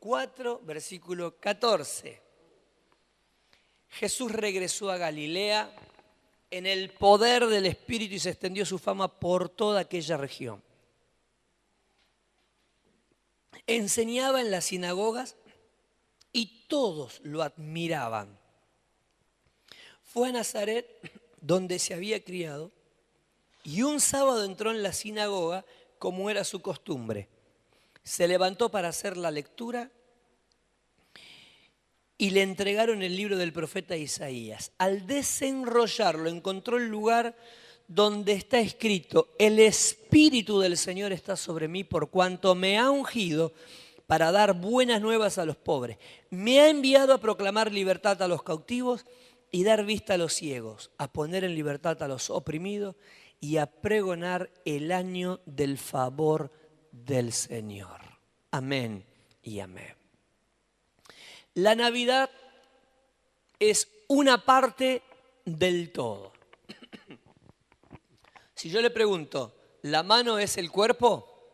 4, versículo 14. Jesús regresó a Galilea en el poder del Espíritu y se extendió su fama por toda aquella región. Enseñaba en las sinagogas y todos lo admiraban. Fue a Nazaret, donde se había criado, y un sábado entró en la sinagoga como era su costumbre. Se levantó para hacer la lectura y le entregaron el libro del profeta Isaías. Al desenrollarlo encontró el lugar donde está escrito: el Espíritu del Señor está sobre mí por cuanto me ha ungido para dar buenas nuevas a los pobres. Me ha enviado a proclamar libertad a los cautivos y dar vista a los ciegos, a poner en libertad a los oprimidos y a pregonar el año del favor del Señor. Amén y amén. La Navidad es una parte del todo. Si yo le pregunto, ¿la mano es el cuerpo?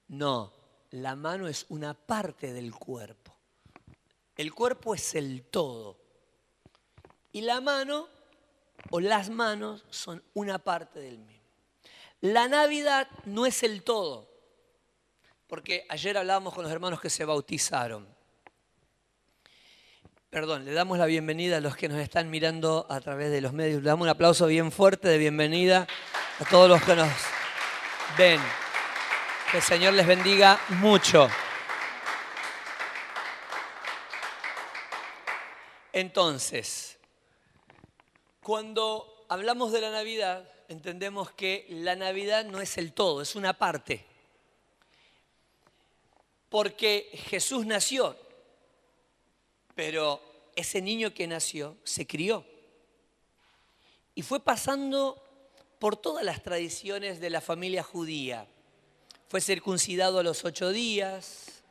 No, la mano es una parte del cuerpo. El cuerpo es el todo. Y la mano o las manos son una parte del mismo. La Navidad no es el todo, porque ayer hablábamos con los hermanos que se bautizaron. Perdón, le damos la bienvenida a los que nos están mirando a través de los medios. Le damos un aplauso bien fuerte de bienvenida a todos los que nos ven. Que el Señor les bendiga mucho. Entonces, cuando hablamos de la Navidad, entendemos que la Navidad no es el todo, es una parte. Porque Jesús nació, pero ese niño que nació se crió y fue pasando por todas las tradiciones de la familia judía. Fue circuncidado a los 8 días.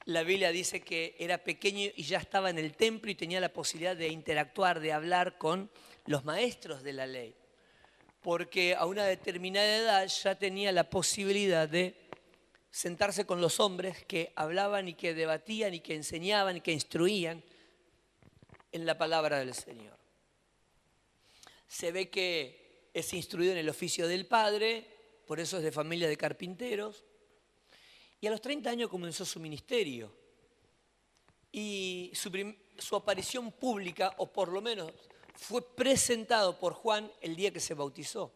La Biblia dice que era pequeño y ya estaba en el templo y tenía la posibilidad de interactuar, de hablar con los maestros de la ley. Porque a una determinada edad ya tenía la posibilidad de sentarse con los hombres que hablaban y que debatían y que enseñaban y que instruían en la palabra del Señor. Se ve que es instruido en el oficio del padre, por eso es de familia de carpinteros, y a los 30 años comenzó su ministerio. Y su aparición pública, o por lo menos fue presentado por Juan el día que se bautizó.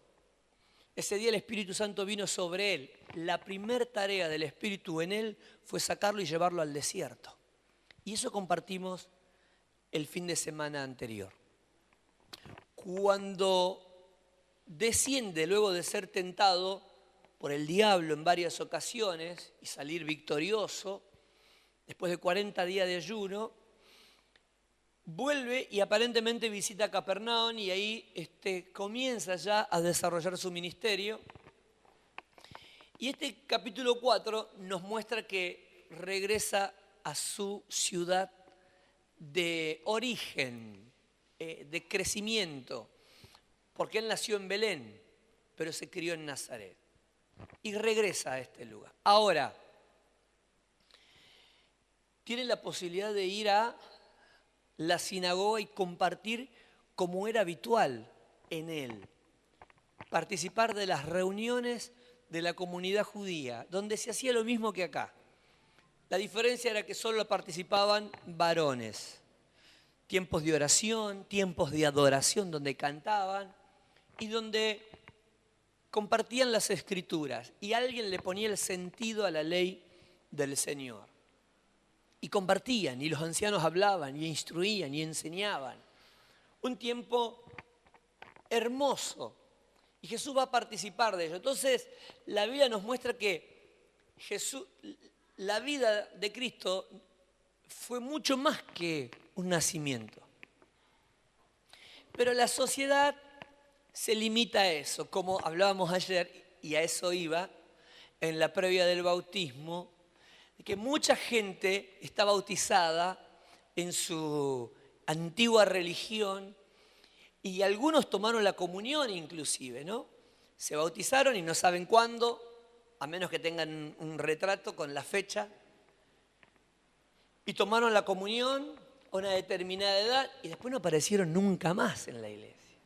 Ese día el Espíritu Santo vino sobre él. La primera tarea del Espíritu en él fue sacarlo y llevarlo al desierto. Y eso compartimos el fin de semana anterior. Cuando desciende luego de ser tentado por el diablo en varias ocasiones y salir victorioso, después de 40 días de ayuno, vuelve y aparentemente visita Capernaum y ahí comienza ya a desarrollar su ministerio. Y este capítulo 4 nos muestra que regresa a su ciudad de origen, de crecimiento, porque él nació en Belén, pero se crió en Nazaret. Y regresa a este lugar. Ahora, tiene la posibilidad de ir a la sinagoga y compartir como era habitual en él. Participar de las reuniones de la comunidad judía, donde se hacía lo mismo que acá. La diferencia era que solo participaban varones. Tiempos de oración, tiempos de adoración donde cantaban y donde compartían las escrituras y alguien le ponía el sentido a la ley del Señor. Y compartían, y los ancianos hablaban, y instruían, y enseñaban. Un tiempo hermoso. Y Jesús va a participar de ello. Entonces, la Biblia nos muestra que la vida de Cristo fue mucho más que un nacimiento. Pero la sociedad se limita a eso, como hablábamos ayer, y a eso iba, en la previa del bautismo, que mucha gente está bautizada en su antigua religión y algunos tomaron la comunión inclusive, ¿no? Se bautizaron y no saben cuándo, a menos que tengan un retrato con la fecha, y tomaron la comunión a una determinada edad y después no aparecieron nunca más en la iglesia.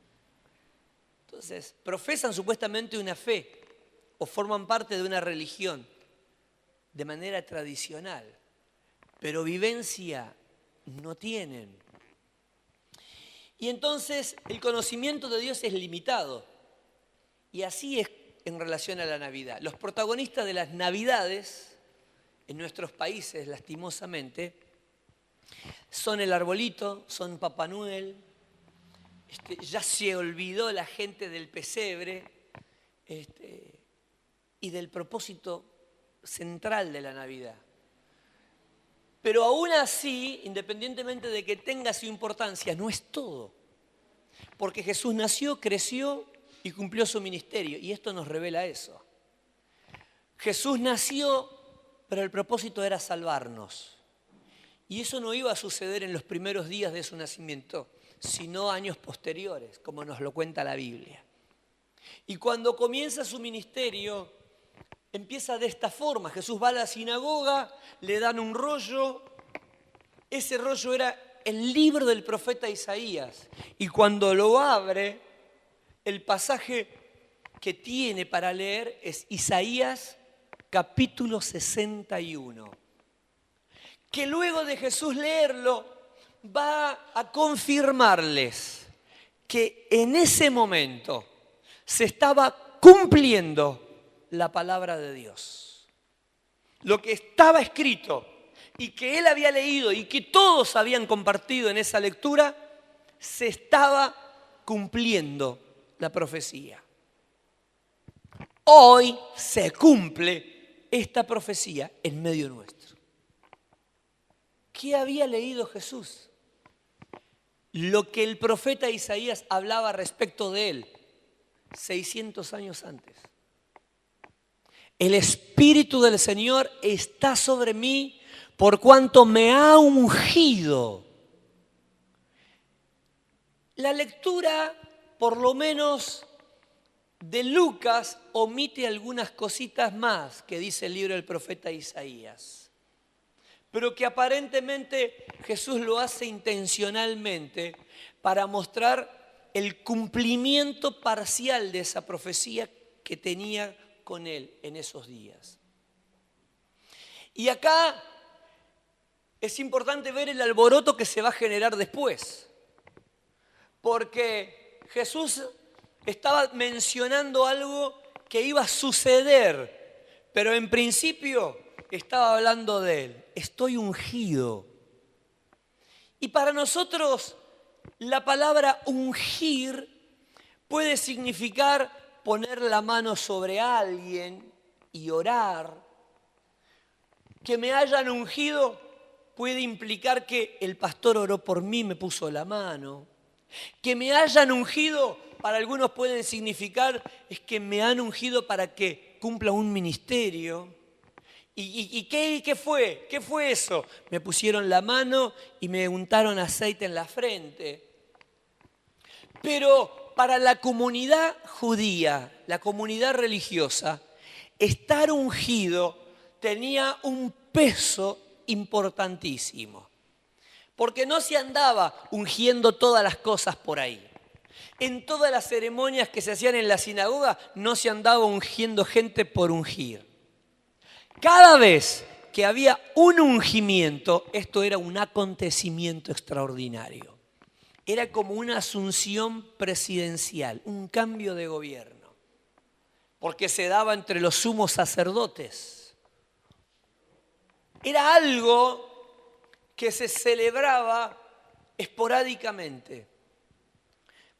Entonces, profesan supuestamente una fe o forman parte de una religión de manera tradicional, pero vivencia no tienen. Y entonces el conocimiento de Dios es limitado. Y así es en relación a la Navidad. Los protagonistas de las Navidades en nuestros países, lastimosamente, son el arbolito, son Papá Noel. Ya se olvidó la gente del pesebre y del propósito central de la Navidad. Pero aún así, independientemente de que tenga su importancia, no es todo. Porque Jesús nació, creció y cumplió su ministerio. Y esto nos revela eso. Jesús nació, pero el propósito era salvarnos. Y eso no iba a suceder en los primeros días de su nacimiento, sino años posteriores, como nos lo cuenta la Biblia. Y cuando comienza su ministerio, empieza de esta forma. Jesús va a la sinagoga, le dan un rollo. Ese rollo era el libro del profeta Isaías. Y cuando lo abre, el pasaje que tiene para leer es Isaías capítulo 61. Que luego de Jesús leerlo, va a confirmarles que en ese momento se estaba cumpliendo la palabra de Dios. Lo que estaba escrito y que él había leído y que todos habían compartido en esa lectura, se estaba cumpliendo la profecía. Hoy se cumple esta profecía en medio nuestro. ¿Qué había leído Jesús? Lo que el profeta Isaías hablaba respecto de él 600 años antes. El Espíritu del Señor está sobre mí por cuanto me ha ungido. La lectura, por lo menos de Lucas, omite algunas cositas más que dice el libro del profeta Isaías, pero que aparentemente Jesús lo hace intencionalmente para mostrar el cumplimiento parcial de esa profecía que tenía con él en esos días. Y acá es importante ver el alboroto que se va a generar después, porque Jesús estaba mencionando algo que iba a suceder, pero en principio estaba hablando de él. Estoy ungido. Y para nosotros la palabra ungir puede significar poner la mano sobre alguien y orar. Que me hayan ungido puede implicar que el pastor oró por mí, me puso la mano. Que me hayan ungido, para algunos pueden significar, es que me han ungido para que cumpla un ministerio. ¿Y qué fue? ¿Qué fue eso? Me pusieron la mano y me untaron aceite en la frente. Pero para la comunidad judía, la comunidad religiosa, estar ungido tenía un peso importantísimo. Porque no se andaba ungiendo todas las cosas por ahí. En todas las ceremonias que se hacían en la sinagoga no se andaba ungiendo gente por ungir. Cada vez que había un ungimiento, esto era un acontecimiento extraordinario. Era como una asunción presidencial, un cambio de gobierno, porque se daba entre los sumos sacerdotes. Era algo que se celebraba esporádicamente.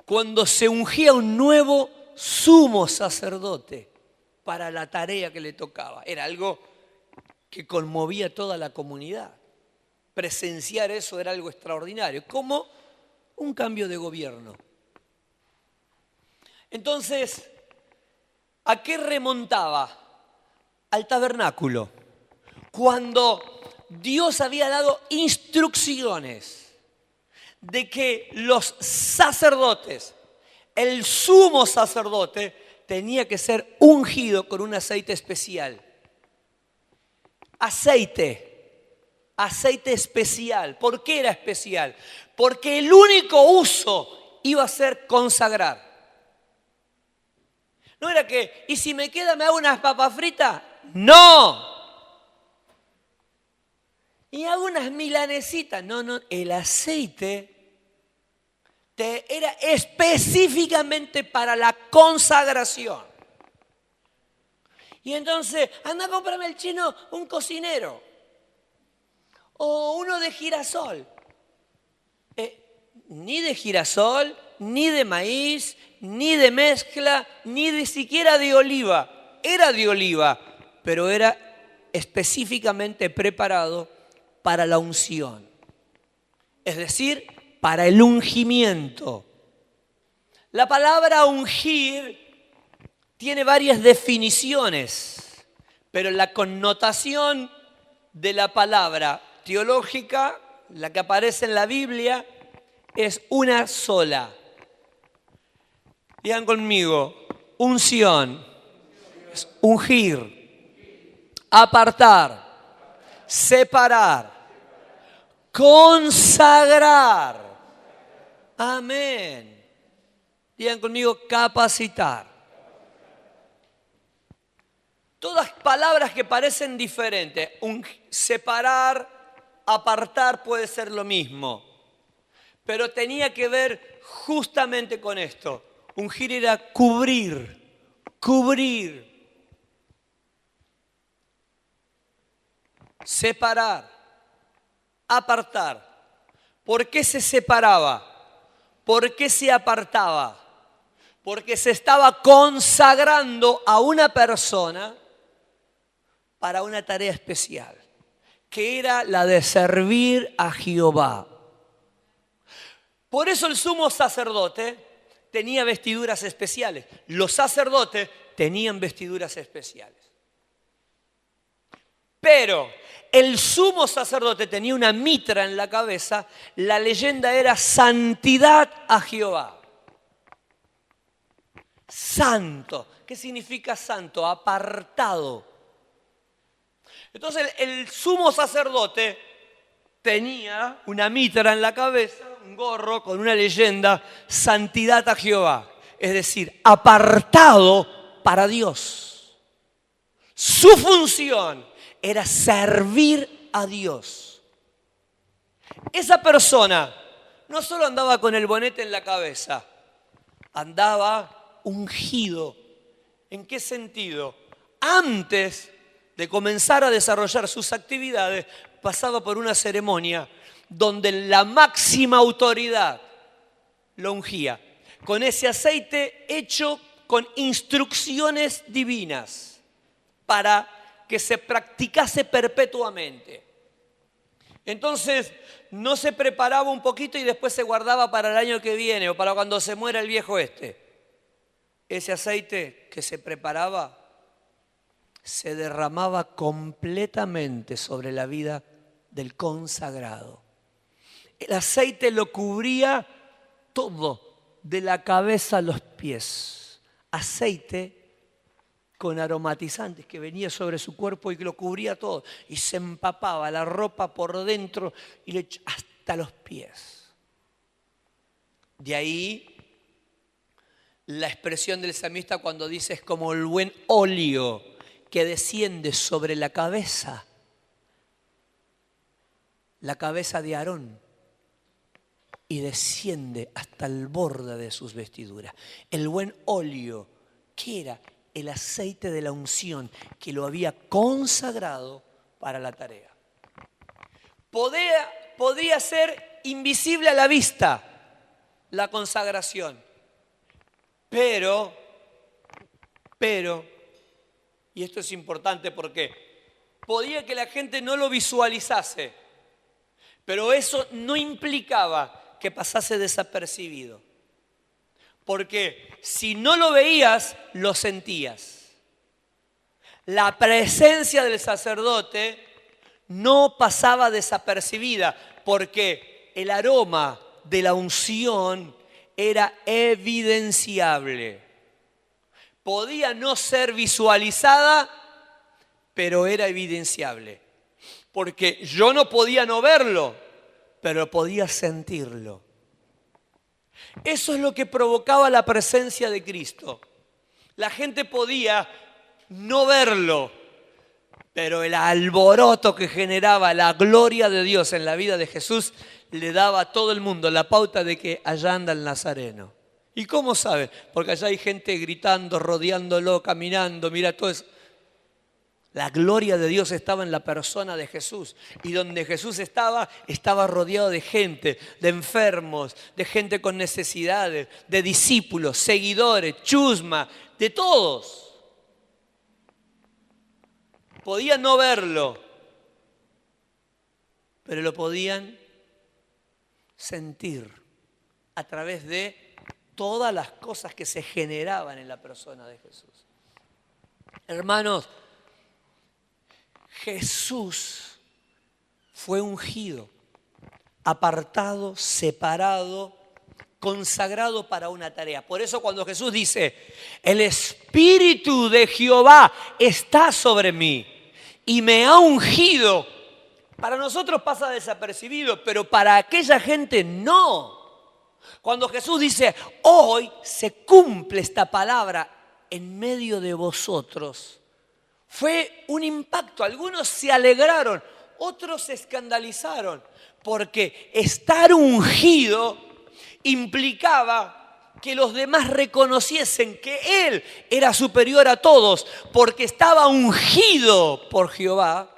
Cuando se ungía un nuevo sumo sacerdote para la tarea que le tocaba, era algo que conmovía a toda la comunidad. Presenciar eso era algo extraordinario, como un cambio de gobierno. Entonces, ¿a qué remontaba? Al tabernáculo. Cuando Dios había dado instrucciones de que los sacerdotes, el sumo sacerdote, tenía que ser ungido con un aceite especial. Aceite aceite especial. ¿Por qué era especial? Porque el único uso iba a ser consagrar. No era que, ¿y si me queda me hago unas papas fritas? No. Y hago unas milanesitas. No, el aceite era específicamente para la consagración. Y entonces, anda a comprarme el chino un cocinero. O uno de girasol. Ni de girasol, ni de maíz, ni de mezcla, ni de siquiera de oliva. Era de oliva, pero era específicamente preparado para la unción. Es decir, para el ungimiento. La palabra ungir tiene varias definiciones, pero la connotación de la palabra teológica, la que aparece en la Biblia, es una sola. Digan conmigo, unción, es ungir, apartar, separar, consagrar. Amén. Digan conmigo, capacitar. Todas palabras que parecen diferentes. Separar, apartar puede ser lo mismo. Pero tenía que ver justamente con esto. Ungir era cubrir, cubrir. Separar, apartar. ¿Por qué se separaba? ¿Por qué se apartaba? Porque se estaba consagrando a una persona para una tarea especial, que era la de servir a Jehová. Por eso el sumo sacerdote tenía vestiduras especiales. Los sacerdotes tenían vestiduras especiales. Pero el sumo sacerdote tenía una mitra en la cabeza. La leyenda era santidad a Jehová. Santo. ¿Qué significa santo? Apartado. Entonces el sumo sacerdote tenía una mitra en la cabeza, un gorro con una leyenda, santidad a Jehová. Es decir, apartado para Dios. Su función era servir a Dios. Esa persona no solo andaba con el bonete en la cabeza, andaba ungido. ¿En qué sentido? Antes de comenzar a desarrollar sus actividades, pasaba por una ceremonia donde la máxima autoridad lo ungía con ese aceite hecho con instrucciones divinas para que se practicase perpetuamente. Entonces, no se preparaba un poquito y después se guardaba para el año que viene o para cuando se muera el viejo este. Ese aceite que se preparaba se derramaba completamente sobre la vida del consagrado. El aceite lo cubría todo, de la cabeza a los pies. Aceite con aromatizantes que venía sobre su cuerpo y que lo cubría todo. Y se empapaba la ropa por dentro y hasta los pies. De ahí la expresión del salmista cuando dice es como el buen óleo que desciende sobre la cabeza de Aarón y desciende hasta el borde de sus vestiduras. El buen óleo, ¿qué era? El aceite de la unción que lo había consagrado para la tarea. Podía ser invisible a la vista la consagración, pero, y esto es importante porque podía que la gente no lo visualizase, pero eso no implicaba que pasase desapercibido. Porque si no lo veías, lo sentías. La presencia del sacerdote no pasaba desapercibida porque el aroma de la unción era evidenciable. Podía no ser visualizada, pero era evidenciable. Porque yo no podía no verlo, pero podía sentirlo. Eso es lo que provocaba la presencia de Cristo. La gente podía no verlo, pero el alboroto que generaba la gloria de Dios en la vida de Jesús le daba a todo el mundo la pauta de que allá anda el Nazareno. ¿Y cómo sabe? Porque allá hay gente gritando, rodeándolo, caminando, mira todo eso. La gloria de Dios estaba en la persona de Jesús. Y donde Jesús estaba rodeado de gente, de enfermos, de gente con necesidades, de discípulos, seguidores, chusma, de todos. Podían no verlo, pero lo podían sentir a través de todas las cosas que se generaban en la persona de Jesús. Hermanos, Jesús fue ungido, apartado, separado, consagrado para una tarea. Por eso cuando Jesús dice, el Espíritu de Jehová está sobre mí y me ha ungido, para nosotros pasa desapercibido, pero para aquella gente no. Cuando Jesús dice, hoy se cumple esta palabra en medio de vosotros, fue un impacto. Algunos se alegraron, otros se escandalizaron, porque estar ungido implicaba que los demás reconociesen que Él era superior a todos, porque estaba ungido por Jehová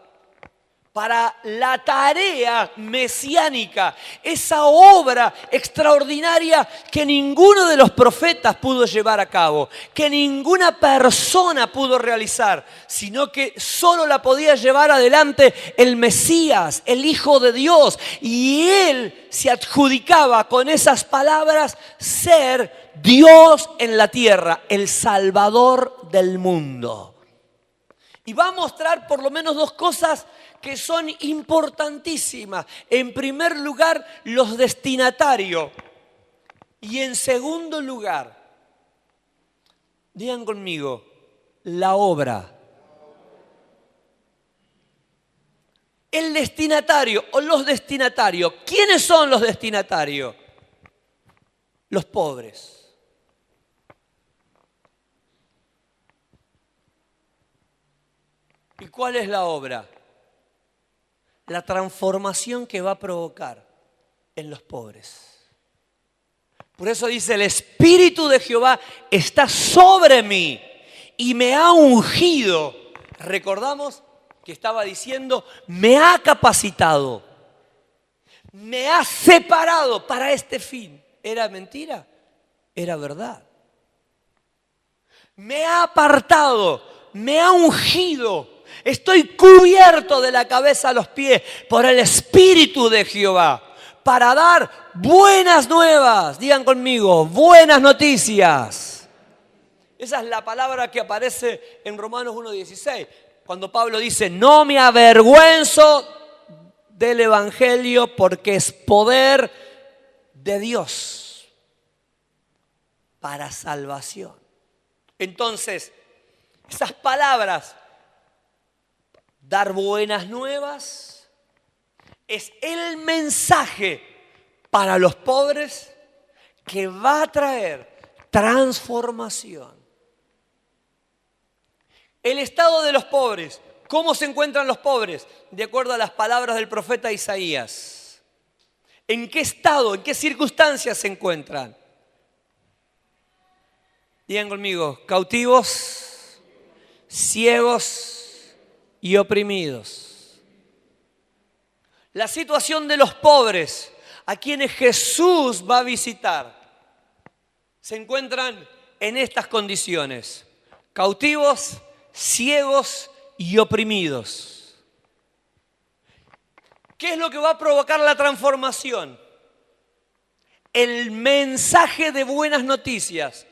para la tarea mesiánica, esa obra extraordinaria que ninguno de los profetas pudo llevar a cabo, que ninguna persona pudo realizar, sino que solo la podía llevar adelante el Mesías, el Hijo de Dios, y Él se adjudicaba con esas palabras ser Dios en la tierra, el Salvador del mundo. Y va a mostrar por lo menos dos cosas que son importantísimas. En primer lugar, los destinatarios. Y en segundo lugar, digan conmigo, la obra. El destinatario o los destinatarios. ¿Quiénes son los destinatarios? Los pobres. ¿Y cuál es la obra? La transformación que va a provocar en los pobres. Por eso dice, el Espíritu de Jehová está sobre mí y me ha ungido. Recordamos que estaba diciendo, me ha capacitado, me ha separado para este fin. ¿Era mentira? Era verdad. Me ha apartado, me ha ungido. Estoy cubierto de la cabeza a los pies por el Espíritu de Jehová para dar buenas nuevas. Digan conmigo, buenas noticias. Esa es la palabra que aparece en Romanos 1:16. Cuando Pablo dice, no me avergüenzo del Evangelio porque es poder de Dios para salvación. Entonces, esas palabras, dar buenas nuevas, es el mensaje para los pobres que va a traer transformación. El estado de los pobres. ¿Cómo se encuentran los pobres? De acuerdo a las palabras del profeta Isaías. ¿En qué estado, en qué circunstancias se encuentran? Digan conmigo, cautivos, ciegos y oprimidos. La situación de los pobres, a quienes Jesús va a visitar, se encuentran en estas condiciones: cautivos, ciegos y oprimidos. ¿Qué es lo que va a provocar la transformación? El mensaje de buenas noticias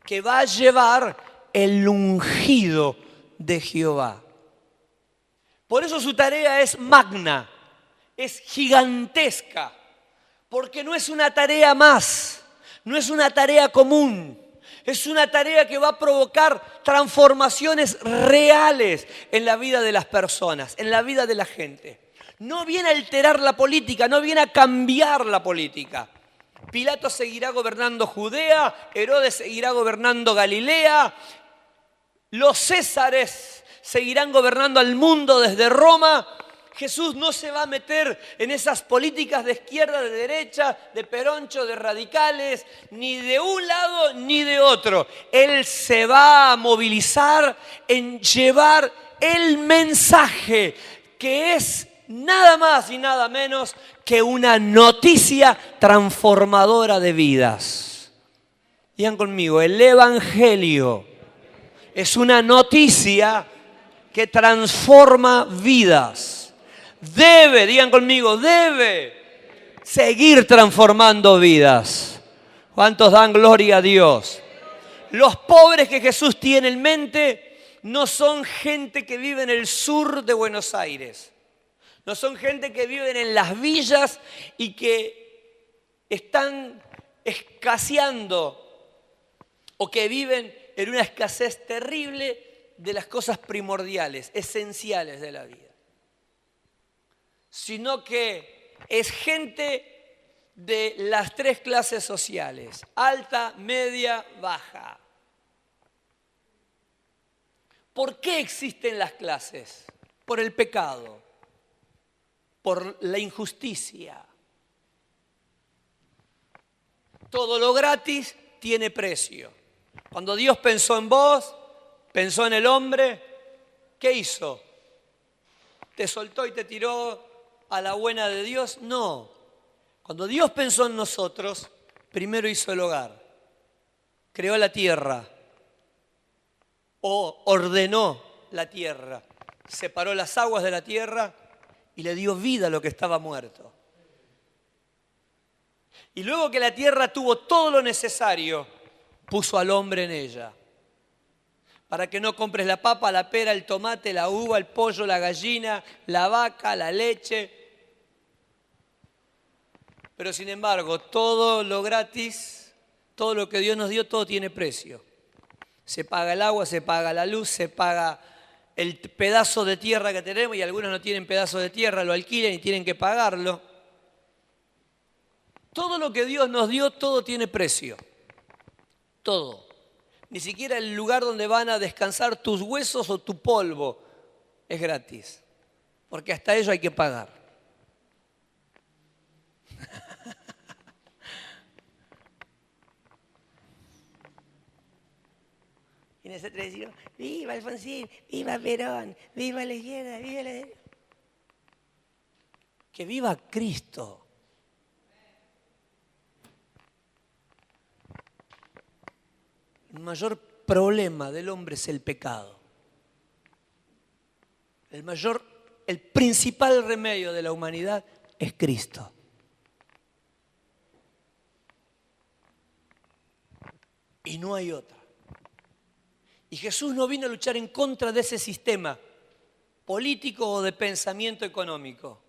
que va a llevar el ungido de Jehová. Por eso su tarea es magna, es gigantesca, porque no es una tarea más, no es una tarea común. Es una tarea que va a provocar transformaciones reales en la vida de las personas, en la vida de la gente. No viene a alterar la política, no viene a cambiar la política. Pilato seguirá gobernando Judea, Herodes seguirá gobernando Galilea, los Césares seguirán gobernando al mundo desde Roma. Jesús no se va a meter en esas políticas de izquierda, de derecha, de peroncho, de radicales, ni de un lado ni de otro. Él se va a movilizar en llevar el mensaje que es nada más y nada menos que una noticia transformadora de vidas. Digan conmigo, el Evangelio es una noticia que transforma vidas. Debe, digan conmigo, debe seguir transformando vidas. ¿Cuántos dan gloria a Dios? Los pobres que Jesús tiene en mente no son gente que vive en el sur de Buenos Aires. No son gente que vive en las villas y que están escaseando o que viven en una escasez terrible de las cosas primordiales, esenciales de la vida. Sino que es gente de las tres clases sociales, alta, media, baja. ¿Por qué existen las clases? Por el pecado, por la injusticia. Todo lo gratis tiene precio. Cuando Dios pensó en vos, pensó en el hombre, ¿qué hizo? ¿Te soltó y te tiró a la buena de Dios? No. Cuando Dios pensó en nosotros, primero hizo el hogar, creó la tierra, o ordenó la tierra, separó las aguas de la tierra y le dio vida a lo que estaba muerto. Y luego que la tierra tuvo todo lo necesario, puso al hombre en ella. Para que no compres la papa, la pera, el tomate, la uva, el pollo, la gallina, la vaca, la leche. Pero sin embargo, todo lo gratis, todo lo que Dios nos dio, todo tiene precio. Se paga el agua, se paga la luz, se paga el pedazo de tierra que tenemos, y algunos no tienen pedazo de tierra, lo alquilan y tienen que pagarlo. Todo lo que Dios nos dio, todo tiene precio. Todo. Ni siquiera el lugar donde van a descansar tus huesos o tu polvo es gratis, porque hasta ello hay que pagar. Y nosotros decimos, viva Alfonsín, viva Perón, viva la izquierda, viva la derecha. Que viva Cristo. El mayor problema del hombre es el pecado. El principal remedio de la humanidad es Cristo. Y no hay otra. Y Jesús no vino a luchar en contra de ese sistema político o de pensamiento económico.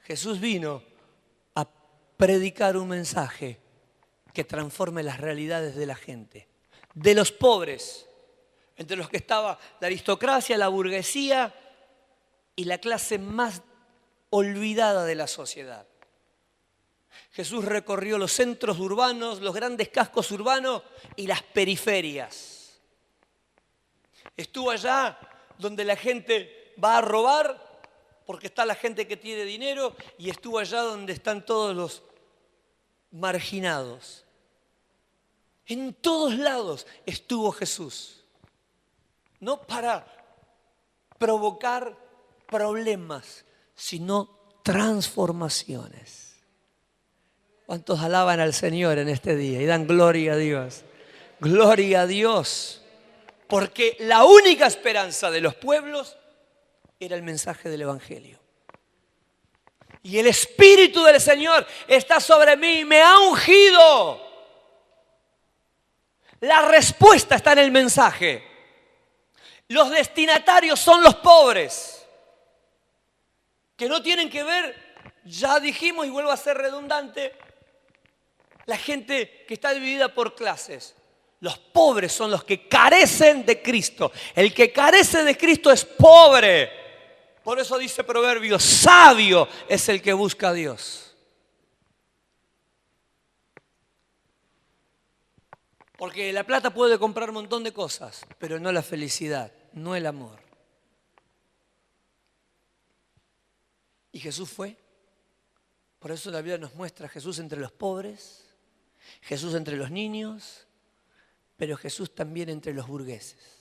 Jesús vino a predicar un mensaje que transforme las realidades de la gente, de los pobres, entre los que estaba la aristocracia, la burguesía y la clase más olvidada de la sociedad. Jesús recorrió los centros urbanos, los grandes cascos urbanos y las periferias. Estuvo allá donde la gente va a robar, porque está la gente que tiene dinero, y estuvo allá donde están todos los marginados. En todos lados estuvo Jesús. No para provocar problemas, sino transformaciones. ¿Cuántos alaban al Señor en este día y dan gloria a Dios? Gloria a Dios. Porque la única esperanza de los pueblos era el mensaje del Evangelio. Y el Espíritu del Señor está sobre mí y me ha ungido. La respuesta está en el mensaje. Los destinatarios son los pobres, que no tienen que ver, ya dijimos y vuelvo a ser redundante, la gente que está dividida por clases. Los pobres son los que carecen de Cristo. El que carece de Cristo es pobre. Por eso dice Proverbios, sabio es el que busca a Dios. Porque la plata puede comprar un montón de cosas, pero no la felicidad, no el amor. Y Jesús fue. Por eso la Biblia nos muestra a Jesús entre los pobres, Jesús entre los niños, pero Jesús también entre los burgueses.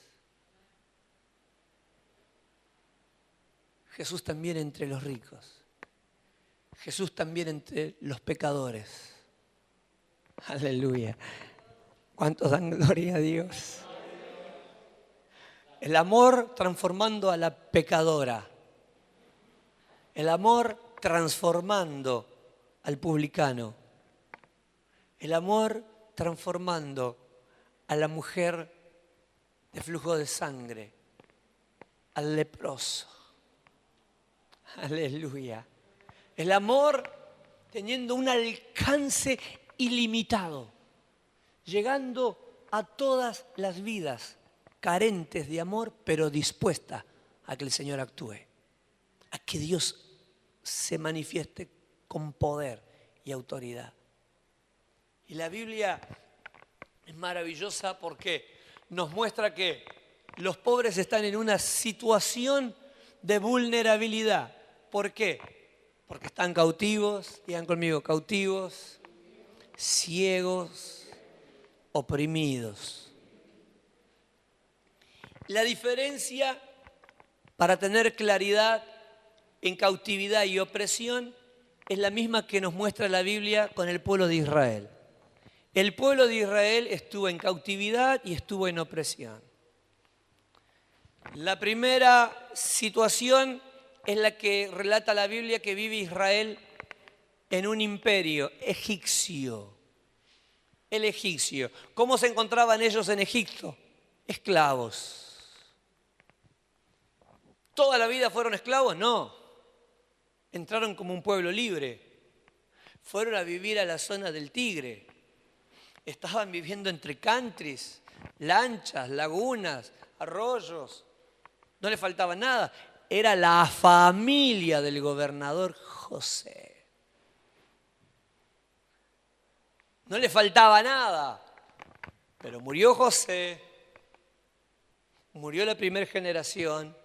Jesús también entre los ricos. Jesús también entre los pecadores. Aleluya. ¿Cuántos dan gloria a Dios? El amor transformando a la pecadora. El amor transformando al publicano. El amor transformando a la mujer de flujo de sangre, al leproso. Aleluya. El amor teniendo un alcance ilimitado, llegando a todas las vidas carentes de amor, pero dispuestas a que el Señor actúe, a que Dios se manifieste con poder y autoridad. Y la Biblia es maravillosa porque nos muestra que los pobres están en una situación de vulnerabilidad. ¿Por qué? Porque están cautivos, digan conmigo, cautivos, ciegos, oprimidos. La diferencia para tener claridad en cautividad y opresión es la misma que nos muestra la Biblia con el pueblo de Israel. El pueblo de Israel estuvo en cautividad y estuvo en opresión. La primera situación es la que relata la Biblia, que vive Israel en un imperio egipcio. El egipcio. ¿Cómo se encontraban ellos en Egipto? Esclavos. ¿Toda la vida fueron esclavos? No. Entraron como un pueblo libre. Fueron a vivir a la zona del Tigre. Estaban viviendo entre countries, lanchas, lagunas, arroyos. No le faltaba nada. Era la familia del gobernador José. No le faltaba nada. Pero murió José, murió la primera generación,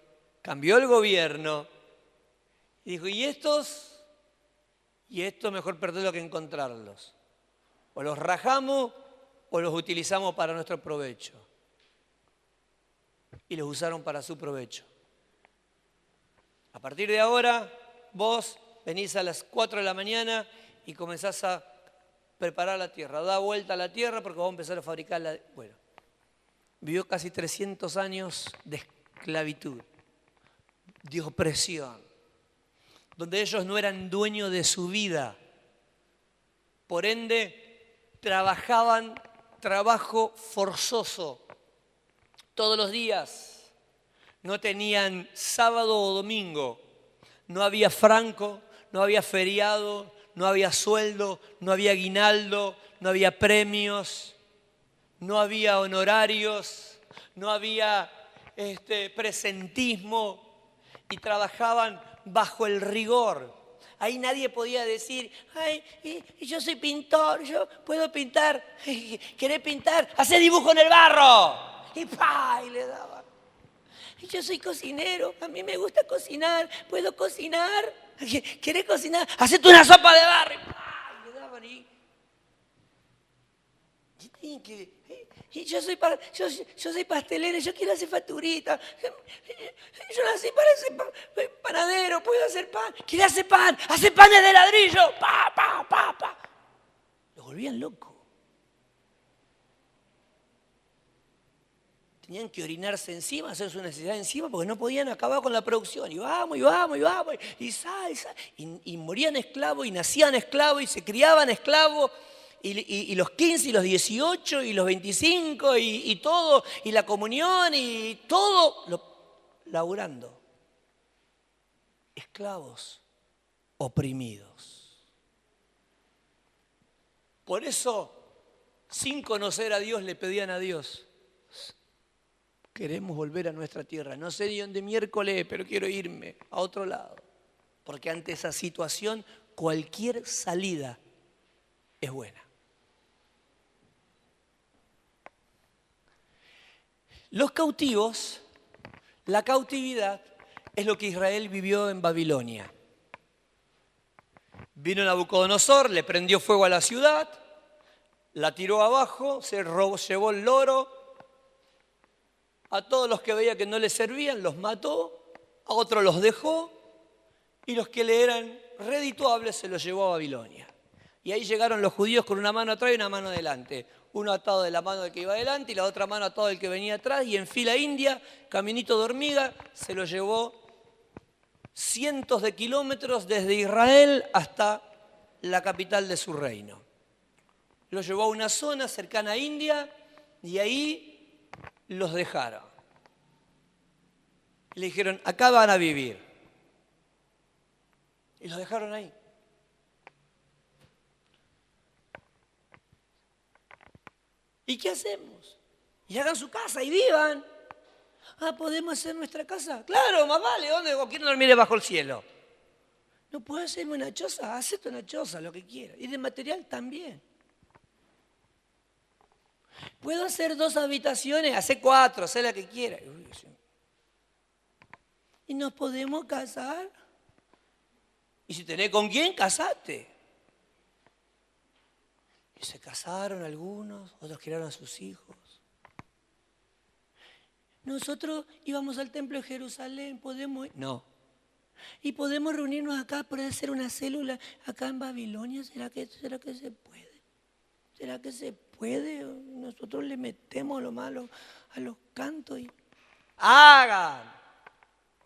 cambió el gobierno. Y dijo, ¿y estos? Y esto mejor perderlo que encontrarlos. O los rajamos o los utilizamos para nuestro provecho. Y los usaron para su provecho. A partir de ahora, vos venís a las 4 de la mañana y comenzás a preparar la tierra. Da vuelta a la tierra porque vamos a empezar a fabricarla. Bueno, vivió casi 300 años de esclavitud, de opresión, donde ellos no eran dueños de su vida. Por ende, trabajaban trabajo forzoso todos los días. No tenían sábado o domingo. No había franco, no había feriado, no había sueldo, no había aguinaldo, no había premios, no había honorarios, no había presentismo, y trabajaban bajo el rigor. Ahí nadie podía decir, ay, yo soy pintor, yo puedo pintar, ¿querés pintar? ¡Hacé dibujo en el barro! Y ¡pah! Y le daban. Yo soy cocinero, a mí me gusta cocinar, ¿puedo cocinar? ¿Querés cocinar? ¡Hacete una sopa de barro! Y ¡pah! Y le daban ahí. Yo soy pastelera, yo quiero hacer facturita. Yo nací para ser panadero, puedo hacer pan. ¿Quiere hacer pan? ¡Hace panes de ladrillo! ¡Pa, pa, pa, pa! Los volvían locos. Tenían que orinarse encima, hacer su necesidad encima, porque no podían acabar con la producción. Y vamos, y morían esclavos, y nacían esclavos, y se criaban esclavos. Y los 15, y los 18, y los 25, y todo, y la comunión, y todo, laburando. Esclavos oprimidos. Por eso, sin conocer a Dios, le pedían a Dios, queremos volver a nuestra tierra. No sé ni dónde miércoles, pero quiero irme a otro lado. Porque ante esa situación, cualquier salida es buena. Los cautivos, la cautividad es lo que Israel vivió en Babilonia. Vino Nabucodonosor, le prendió fuego a la ciudad, la tiró abajo, llevó el oro, a todos los que veía que no le servían los mató, a otros los dejó y los que le eran redituables se los llevó a Babilonia. Y ahí llegaron los judíos con una mano atrás y una mano adelante. Uno atado de la mano del que iba adelante y la otra mano atado del que venía atrás. Y en fila india, caminito de hormiga, se lo llevó cientos de kilómetros desde Israel hasta la capital de su reino. Lo llevó a una zona cercana a India y ahí los dejaron. Le dijeron, acá van a vivir. Y los dejaron ahí. ¿Y qué hacemos? Y hagan su casa y vivan. Ah, ¿podemos hacer nuestra casa? Claro, más vale. ¿Dónde? ¿O quién dormir bajo el cielo? ¿No puedo hacerme una choza? Hacete una choza, lo que quieras. Y de material también. ¿Puedo hacer 2 habitaciones? Hacé 4, hacé la que quieras. ¿Y nos podemos casar? Y si tenés con quién, casate. Y se casaron algunos, otros criaron a sus hijos. Nosotros íbamos al templo de Jerusalén, podemos ir. No. Y podemos reunirnos acá para hacer una célula acá en Babilonia. ¿Será que se puede? ¿Será que se puede? Nosotros le metemos lo malo a los cantos y hagan.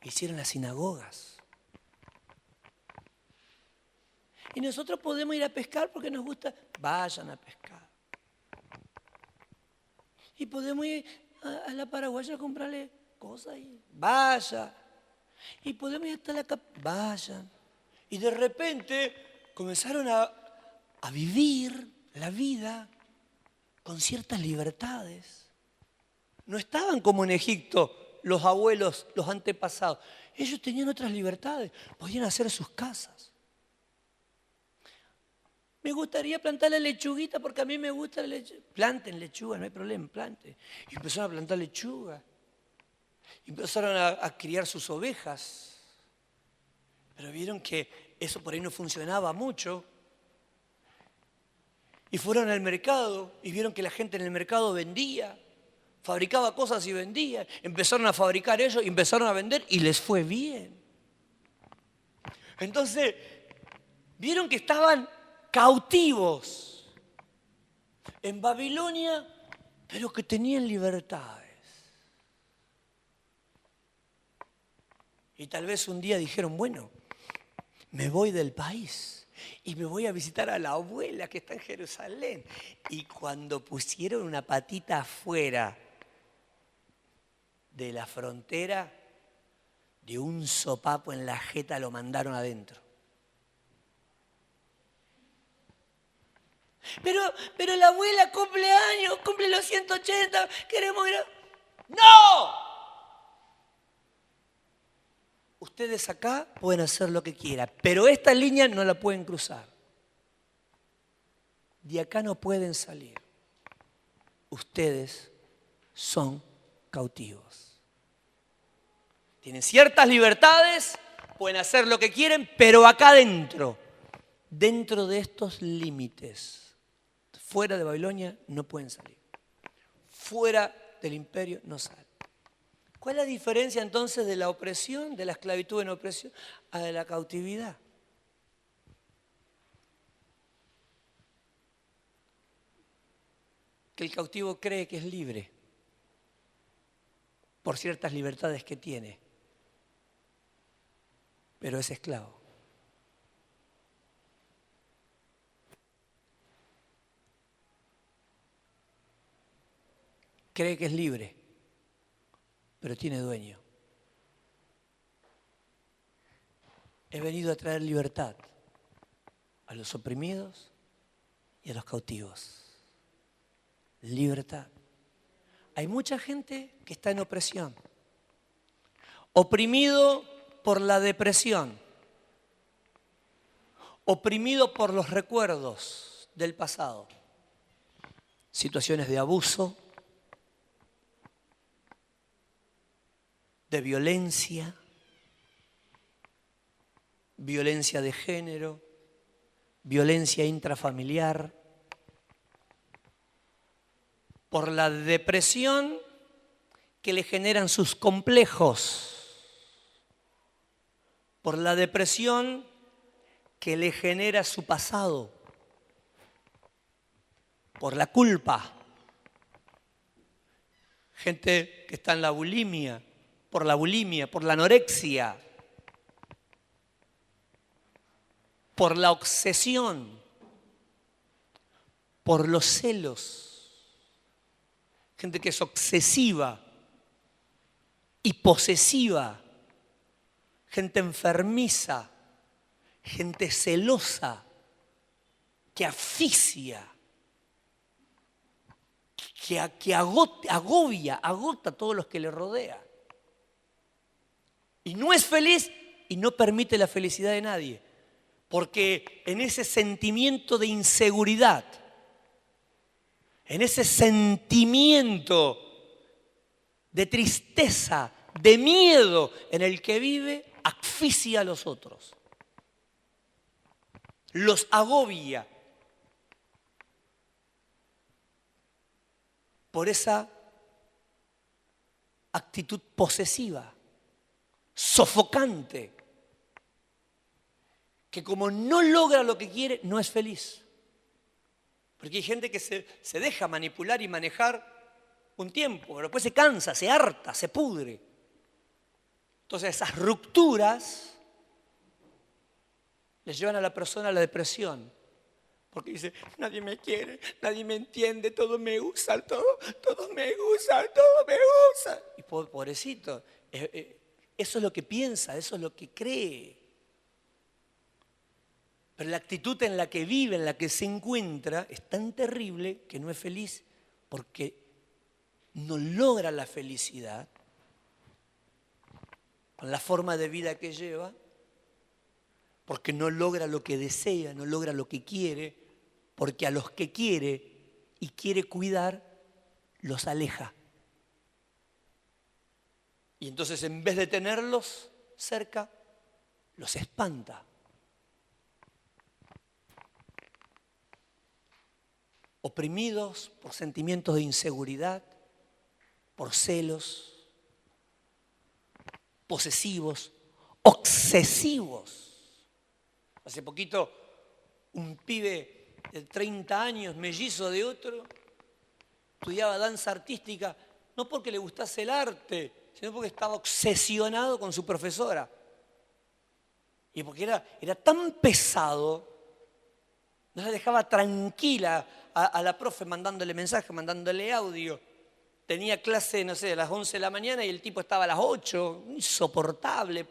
Hicieron las sinagogas. Y nosotros podemos ir a pescar porque nos gusta. Vayan a pescar. Y podemos ir a la Paraguaya a comprarle cosas y vaya. Y podemos ir hasta la vayan. Y de repente comenzaron a vivir la vida con ciertas libertades. No estaban como en Egipto los abuelos, los antepasados. Ellos tenían otras libertades, podían hacer sus casas. Me gustaría plantar la lechuguita porque a mí me gusta la lechuga. Planten lechuga, no hay problema, planten. Y empezaron a plantar lechuga. Empezaron a criar sus ovejas. Pero vieron que eso por ahí no funcionaba mucho. Y fueron al mercado y vieron que la gente en el mercado vendía. Fabricaba cosas y vendía. Empezaron a fabricar ellos y empezaron a vender y les fue bien. Entonces, vieron que estaban cautivos en Babilonia, pero que tenían libertades. Y tal vez un día dijeron, bueno, me voy del país y me voy a visitar a la abuela que está en Jerusalén. Y cuando pusieron una patita afuera de la frontera, de un sopapo en la jeta lo mandaron adentro. Pero la abuela cumple años, cumple los 180, queremos ir a... ¡No! Ustedes acá pueden hacer lo que quieran, pero esta línea no la pueden cruzar. De acá no pueden salir. Ustedes son cautivos. Tienen ciertas libertades, pueden hacer lo que quieren, pero acá adentro, dentro de estos límites, fuera de Babilonia no pueden salir. Fuera del imperio no salen. ¿Cuál es la diferencia entonces de la opresión, de la esclavitud en opresión, a de la cautividad? Que el cautivo cree que es libre por ciertas libertades que tiene, pero es esclavo. Cree que es libre, pero tiene dueño. He venido a traer libertad a los oprimidos y a los cautivos. Libertad. hay mucha gente que está en opresión, oprimido por la depresión, oprimido por los recuerdos del pasado, situaciones de abuso, de violencia, violencia de género, violencia intrafamiliar, por la depresión que le generan sus complejos, por la depresión que le genera su pasado, por la culpa. Gente que está en la bulimia, por la anorexia, por la obsesión, por los celos. Gente que es obsesiva y posesiva, gente enfermiza, gente celosa, que asfixia, que agobia, agota a todos los que le rodean. Y no es feliz y no permite la felicidad de nadie, porque en ese sentimiento de inseguridad, en ese sentimiento de tristeza, de miedo en el que vive, asfixia a los otros, los agobia por esa actitud posesiva, sofocante, que como no logra lo que quiere, no es feliz. Porque hay gente que se deja manipular y manejar un tiempo, pero después se cansa, se harta, se pudre. Entonces esas rupturas les llevan a la persona a la depresión. Porque dice, nadie me quiere, nadie me entiende, todo me usa, todo me usa. Y pobrecito, eso es lo que piensa, eso es lo que cree. Pero la actitud en la que vive, en la que se encuentra, es tan terrible que no es feliz porque no logra la felicidad con la forma de vida que lleva, porque no logra lo que desea, no logra lo que quiere, porque a los que quiere y quiere cuidar, los aleja. Y entonces en vez de tenerlos cerca, los espanta. Oprimidos por sentimientos de inseguridad, por celos, posesivos, obsesivos. Hace poquito un pibe de 30 años, mellizo de otro, estudiaba danza artística, no porque le gustase el arte, sino porque estaba obsesionado con su profesora. Y porque era tan pesado, no la dejaba tranquila a la profe mandándole mensaje, mandándole audio. Tenía clase, no sé, a las 11 de la mañana y el tipo estaba a las 8, insoportable,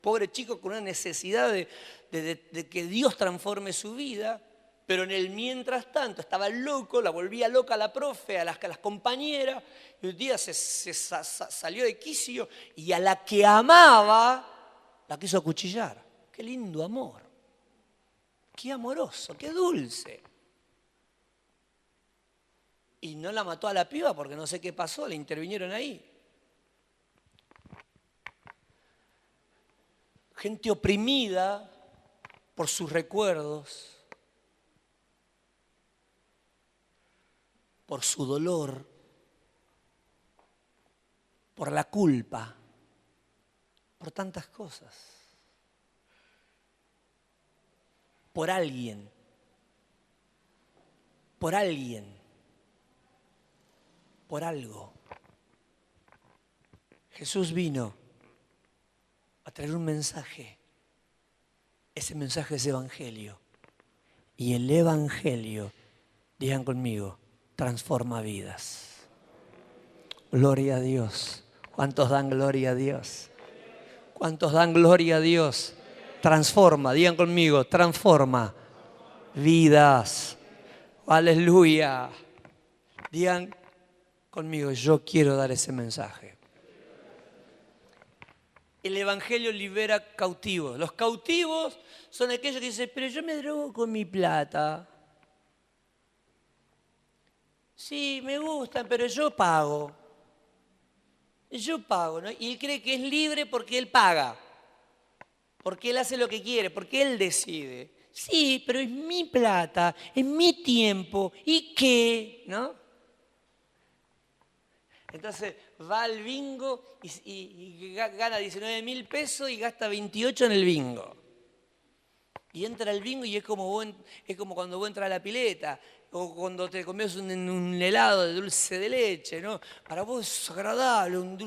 pobre chico con una necesidad de que Dios transforme su vida, pero en el mientras tanto estaba loco, la volvía loca a la profe, a las compañeras, y un día se salió de quicio y a la que amaba la quiso acuchillar. Qué lindo amor, qué amoroso, qué dulce. Y no la mató a la piba porque no sé qué pasó, le intervinieron ahí. Gente oprimida por sus recuerdos, por su dolor, por la culpa, por tantas cosas. Por alguien, por algo. Jesús vino a traer un mensaje. Ese mensaje es evangelio. Y el evangelio, digan conmigo, transforma vidas. Gloria a Dios. ¿Cuántos dan gloria a Dios? ¿Cuántos dan gloria a Dios? Transforma, digan conmigo, transforma vidas. Aleluya. Digan conmigo, yo quiero dar ese mensaje. El Evangelio libera cautivos. Los cautivos son aquellos que dicen, pero yo me drogo con mi plata. Sí, me gustan, pero yo pago. Yo pago, ¿no? Y él cree que es libre porque él paga. Porque él hace lo que quiere, porque él decide. Sí, pero es mi plata, es mi tiempo. ¿Y qué? ¿No? Entonces va al bingo y gana 19.000 pesos y gasta 28 en el bingo. Y entra al bingo y es como cuando vos entras a la pileta o cuando te comes un helado de dulce de leche, ¿no? Para vos es agradable un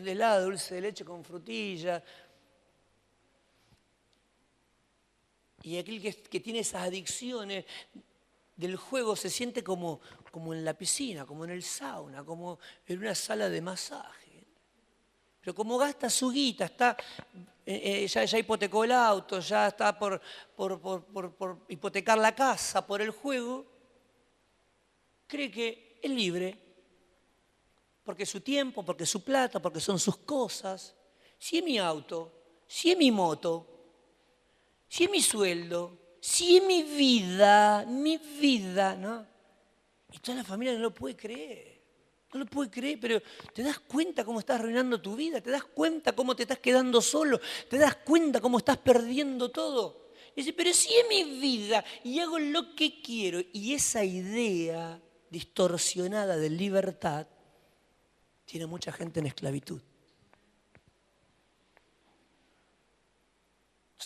helado de dulce de leche con frutilla. Y aquel que tiene esas adicciones del juego se siente como en la piscina, como en el sauna, como en una sala de masaje. Pero como gasta su guita, ya hipotecó el auto, ya está por hipotecar la casa por el juego, cree que es libre, porque es su tiempo, porque es su plata, porque son sus cosas. Si es mi auto, si es mi moto, si es mi sueldo, si es mi vida, ¿no? Y toda la familia no lo puede creer. No lo puede creer, pero ¿te das cuenta cómo estás arruinando tu vida? ¿Te das cuenta cómo te estás quedando solo? ¿Te das cuenta cómo estás perdiendo todo? Y dice, pero si es mi vida y hago lo que quiero. Y esa idea distorsionada de libertad tiene mucha gente en esclavitud.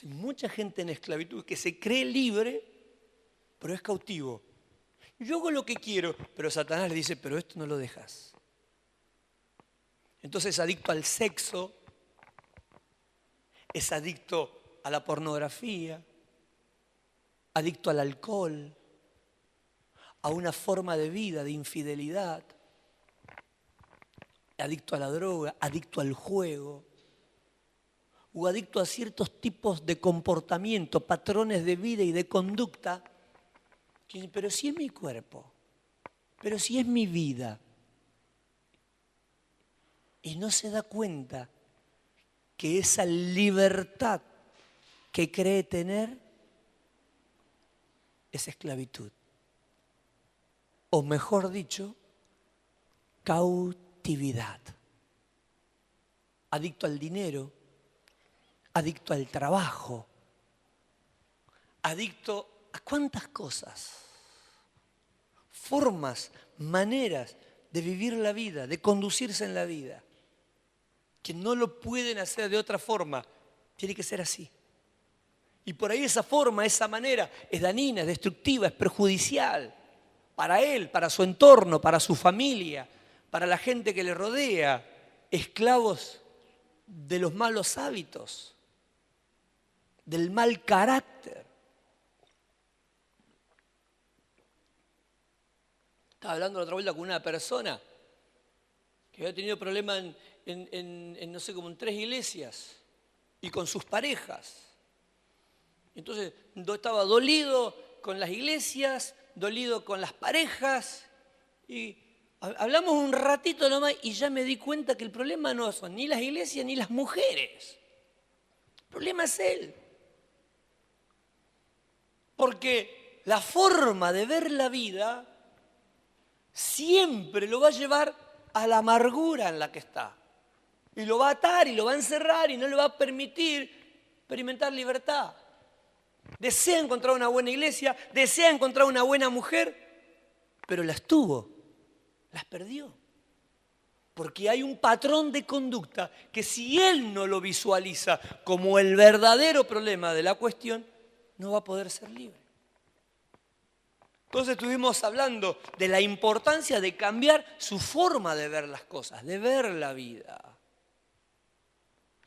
Mucha gente en esclavitud que se cree libre, pero es cautivo. Yo hago lo que quiero, pero Satanás le dice, pero esto no lo dejas. Entonces es adicto al sexo, es adicto a la pornografía, adicto al alcohol, a una forma de vida de infidelidad, adicto a la droga, adicto al juego, o adicto a ciertos tipos de comportamiento, patrones de vida y de conducta, que dicen, pero si es mi cuerpo, pero si es mi vida. Y no se da cuenta que esa libertad que cree tener es esclavitud. O mejor dicho, cautividad. Adicto al dinero, adicto al trabajo, adicto a cuántas cosas, formas, maneras de vivir la vida, de conducirse en la vida, que no lo pueden hacer de otra forma, tiene que ser así. Y por ahí esa forma, esa manera es dañina, es destructiva, es perjudicial para él, para su entorno, para su familia, para la gente que le rodea, esclavos de los malos hábitos, del mal carácter. Estaba hablando la otra vuelta con una persona que había tenido problemas no sé, como en 3 iglesias y con sus parejas. Entonces estaba dolido con las iglesias, dolido con las parejas y hablamos un ratito nomás y ya me di cuenta que el problema no son ni las iglesias ni las mujeres. El problema es él. Porque la forma de ver la vida siempre lo va a llevar a la amargura en la que está. Y lo va a atar y lo va a encerrar y no le va a permitir experimentar libertad. Desea encontrar una buena iglesia, desea encontrar una buena mujer, pero las tuvo, las perdió. Porque hay un patrón de conducta que si él no lo visualiza como el verdadero problema de la cuestión, no va a poder ser libre. Entonces estuvimos hablando de la importancia de cambiar su forma de ver las cosas, de ver la vida.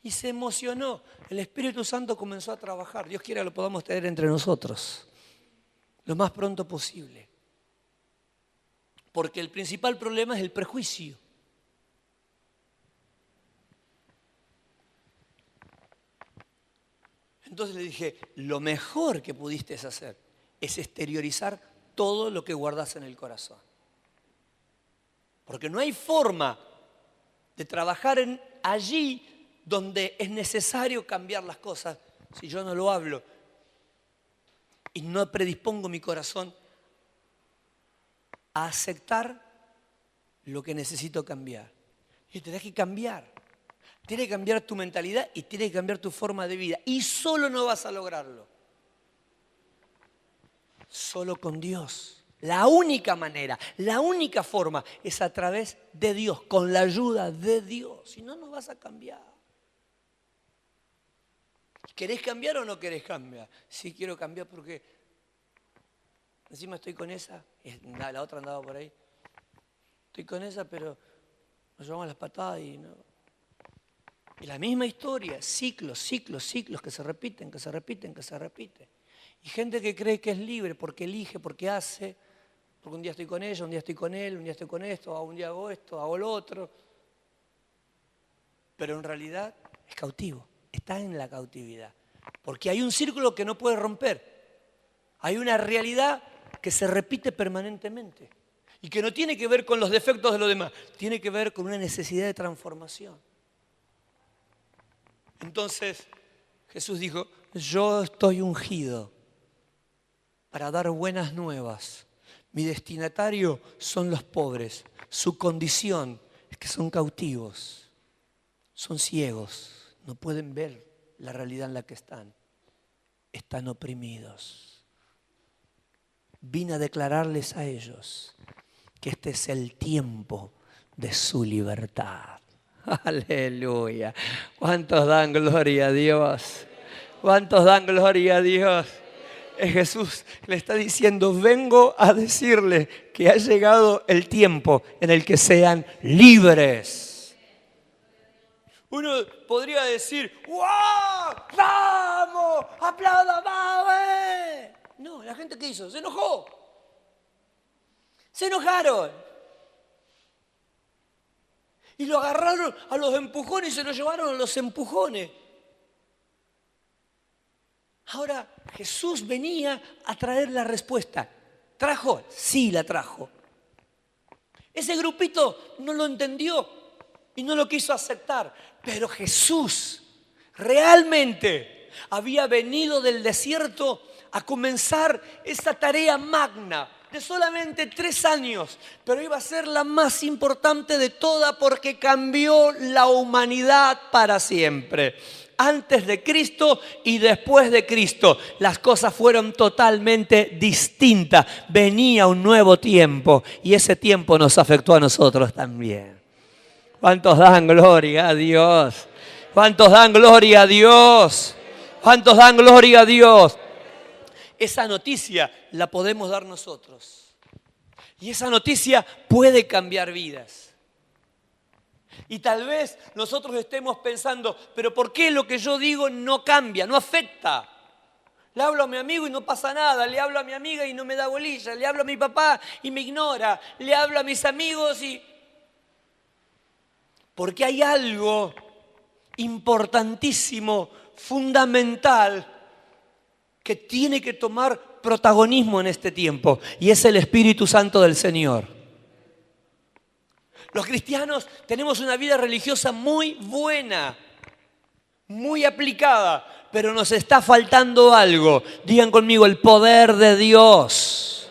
Y se emocionó. El Espíritu Santo comenzó a trabajar. Dios quiera que lo podamos tener entre nosotros lo más pronto posible. Porque el principal problema es el prejuicio. Entonces le dije, lo mejor que pudiste hacer es exteriorizar todo lo que guardas en el corazón. Porque no hay forma de trabajar allí donde es necesario cambiar las cosas si yo no lo hablo y no predispongo mi corazón a aceptar lo que necesito cambiar. Y tenés que cambiar. Tiene que cambiar tu mentalidad y tiene que cambiar tu forma de vida. Y solo no vas a lograrlo. Solo con Dios. La única manera, la única forma es a través de Dios, con la ayuda de Dios. Si no, no vas a cambiar. ¿Querés cambiar o no querés cambiar? Sí, quiero cambiar porque encima estoy con esa. La otra andaba por ahí. Estoy con esa, pero nos llevamos las patadas y no. Y la misma historia, ciclos que se repiten. Y gente que cree que es libre porque elige, porque hace, porque un día estoy con ella, un día estoy con él, un día estoy con esto, un día hago esto, hago lo otro. Pero en realidad es cautivo, está en la cautividad. Porque hay un círculo que no puede romper. Hay una realidad que se repite permanentemente y que no tiene que ver con los defectos de los demás, tiene que ver con una necesidad de transformación. Entonces Jesús dijo, yo estoy ungido para dar buenas nuevas. Mi destinatario son los pobres. Su condición es que son cautivos, son ciegos, no pueden ver la realidad en la que están. Están oprimidos. Vine a declararles a ellos que este es el tiempo de su libertad. Aleluya. ¿Cuántos dan gloria a Dios? ¿Cuántos dan gloria a Dios? Jesús le está diciendo, vengo a decirles que ha llegado el tiempo en el que sean libres. Uno podría decir, ¡wow! ¡Vamos! ¡Aplauda, vamos! No, la gente ¿qué hizo? Se enojó. Se enojaron. Y lo agarraron a los empujones y se lo llevaron a los empujones. Ahora, Jesús venía a traer la respuesta. ¿Trajo? Sí, la trajo. Ese grupito no lo entendió y no lo quiso aceptar. Pero Jesús realmente había venido del desierto a comenzar esa tarea magna de solamente 3 años, pero iba a ser la más importante de todas porque cambió la humanidad para siempre. Antes de Cristo y después de Cristo, las cosas fueron totalmente distintas. Venía un nuevo tiempo y ese tiempo nos afectó a nosotros también. ¿Cuántos dan gloria a Dios? ¿Cuántos dan gloria a Dios? ¿Cuántos dan gloria a Dios? Esa noticia la podemos dar nosotros. Y esa noticia puede cambiar vidas. Y tal vez nosotros estemos pensando, pero ¿por qué lo que yo digo no cambia, no afecta? Le hablo a mi amigo y no pasa nada, le hablo a mi amiga y no me da bolilla, le hablo a mi papá y me ignora, le hablo a mis amigos y... Porque hay algo importantísimo, fundamental, que tiene que tomar protagonismo en este tiempo, y es el Espíritu Santo del Señor. Los cristianos tenemos una vida religiosa muy buena, muy aplicada, pero nos está faltando algo. Digan conmigo, el poder de Dios.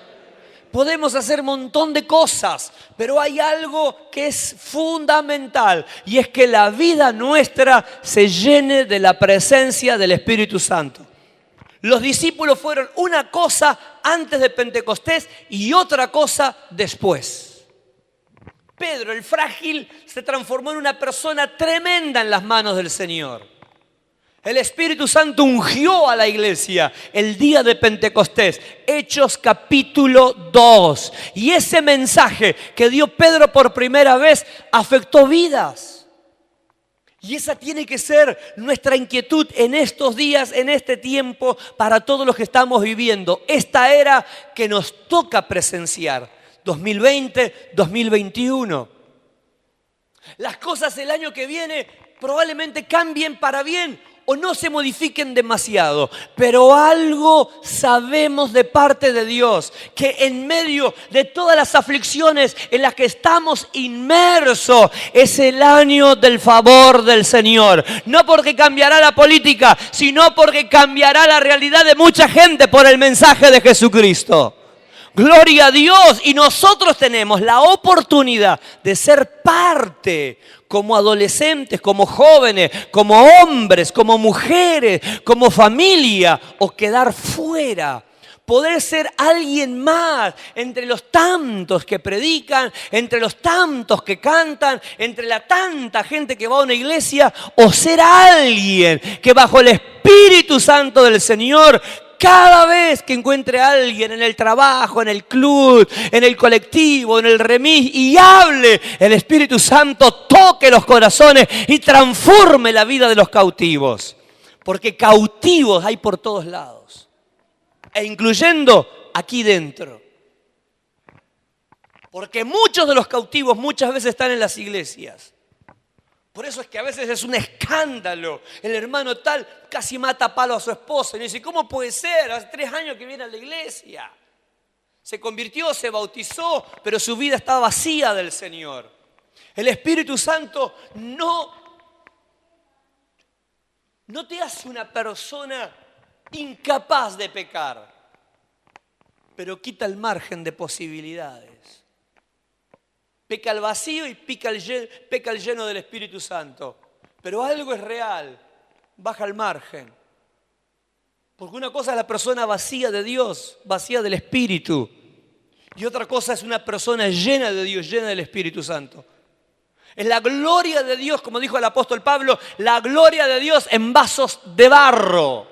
Podemos hacer un montón de cosas, pero hay algo que es fundamental, y es que la vida nuestra se llene de la presencia del Espíritu Santo. Los discípulos fueron una cosa antes de Pentecostés y otra cosa después. Pedro, el frágil, se transformó en una persona tremenda en las manos del Señor. El Espíritu Santo ungió a la iglesia el día de Pentecostés, Hechos capítulo 2. Y ese mensaje que dio Pedro por primera vez afectó vidas. Y esa tiene que ser nuestra inquietud en estos días, en este tiempo, para todos los que estamos viviendo. Esta era que nos toca presenciar, 2020, 2021. Las cosas el año que viene probablemente cambien para bien o no se modifiquen demasiado, pero algo sabemos de parte de Dios, que en medio de todas las aflicciones en las que estamos inmersos, es el año del favor del Señor. No porque cambiará la política, sino porque cambiará la realidad de mucha gente por el mensaje de Jesucristo. Gloria a Dios, y nosotros tenemos la oportunidad de ser parte como adolescentes, como jóvenes, como hombres, como mujeres, como familia, o quedar fuera. Poder ser alguien más entre los tantos que predican, entre los tantos que cantan, entre la tanta gente que va a una iglesia, o ser alguien que bajo el Espíritu Santo del Señor, cada vez que encuentre a alguien en el trabajo, en el club, en el colectivo, en el remis y hable, el Espíritu Santo toque los corazones y transforme la vida de los cautivos. Porque cautivos hay por todos lados, e incluyendo aquí dentro. Porque muchos de los cautivos muchas veces están en las iglesias. Por eso es que a veces es un escándalo. El hermano tal casi mata a palo a su esposa. Y dice, ¿cómo puede ser? Hace 3 años que viene a la iglesia. Se convirtió, se bautizó, pero su vida está vacía del Señor. El Espíritu Santo no te hace una persona incapaz de pecar, pero quita el margen de posibilidades. Peca el vacío y peca el lleno del Espíritu Santo. Pero algo es real, baja el margen. Porque una cosa es la persona vacía de Dios, vacía del Espíritu. Y otra cosa es una persona llena de Dios, llena del Espíritu Santo. Es la gloria de Dios, como dijo el apóstol Pablo, la gloria de Dios en vasos de barro.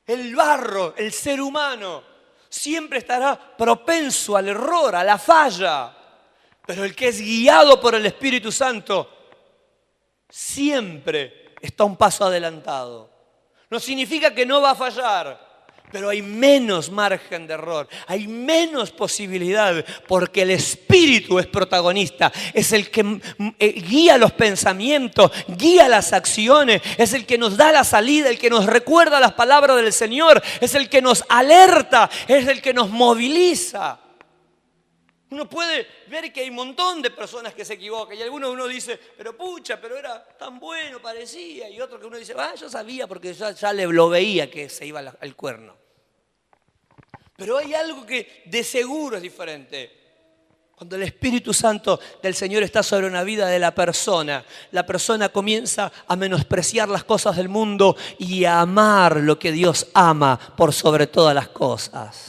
El barro, el ser humano, siempre estará propenso al error, a la falla. Pero el que es guiado por el Espíritu Santo siempre está un paso adelantado. No significa que no va a fallar, pero hay menos margen de error, hay menos posibilidad, porque el Espíritu es protagonista, es el que guía los pensamientos, guía las acciones, es el que nos da la salida, el que nos recuerda las palabras del Señor, es el que nos alerta, es el que nos moviliza. Uno puede ver que hay un montón de personas que se equivocan y algunos uno dice, pero pucha, pero era tan bueno, parecía, y otro que uno dice, yo sabía porque ya lo veía que se iba al cuerno. Pero hay algo que de seguro es diferente. Cuando el Espíritu Santo del Señor está sobre una vida de la persona comienza a menospreciar las cosas del mundo y a amar lo que Dios ama por sobre todas las cosas.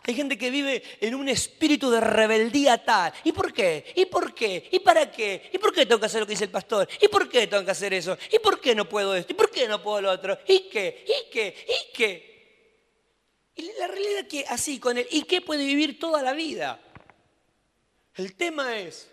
Hay gente que vive en un espíritu de rebeldía tal. ¿Y por qué? ¿Y por qué? ¿Y para qué? ¿Y por qué tengo que hacer lo que dice el pastor? ¿Y por qué tengo que hacer eso? ¿Y por qué no puedo esto? ¿Y por qué no puedo lo otro? ¿Y qué? ¿Y qué? ¿Y qué? Y la realidad es que así, con el ¿y qué? Puede vivir toda la vida. El tema es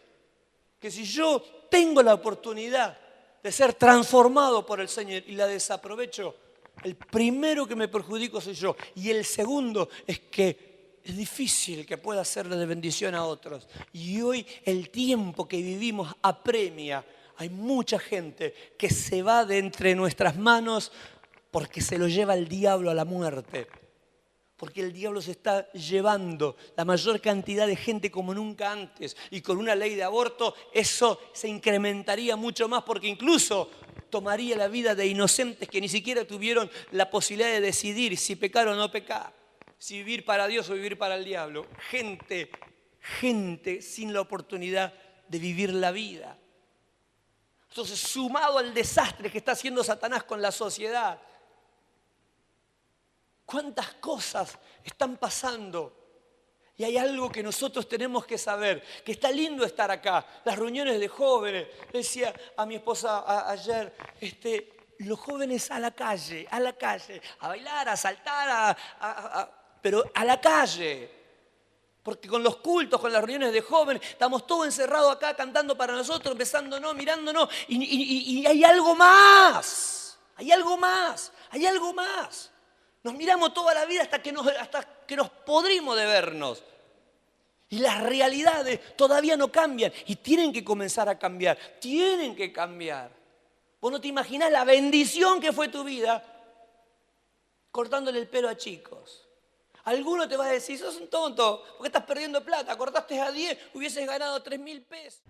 que si yo tengo la oportunidad de ser transformado por el Señor y la desaprovecho, el primero que me perjudico soy yo. Y el segundo es que es difícil que pueda hacerle de bendición a otros. Y hoy el tiempo que vivimos apremia. Hay mucha gente que se va de entre nuestras manos porque se lo lleva el diablo a la muerte. Porque el diablo se está llevando la mayor cantidad de gente como nunca antes. Y con una ley de aborto eso se incrementaría mucho más porque incluso tomaría la vida de inocentes que ni siquiera tuvieron la posibilidad de decidir si pecar o no pecar. Si vivir para Dios o vivir para el diablo. Gente sin la oportunidad de vivir la vida. Entonces, sumado al desastre que está haciendo Satanás con la sociedad, ¿cuántas cosas están pasando? Y hay algo que nosotros tenemos que saber, que está lindo estar acá, las reuniones de jóvenes. Le decía a mi esposa ayer, los jóvenes a la calle, a bailar, a saltar, pero a la calle. Porque con los cultos, con las reuniones de jóvenes, estamos todos encerrados acá cantando para nosotros, besándonos, mirándonos. Y hay algo más, hay algo más. Nos miramos toda la vida hasta que nos podrimos de vernos. Y las realidades todavía no cambian y tienen que comenzar a cambiar, tienen que cambiar. Vos no te imaginás la bendición que fue tu vida cortándole el pelo a chicos. Alguno te va a decir, sos un tonto, porque estás perdiendo plata, cortaste a 10, hubieses ganado 3.000 pesos.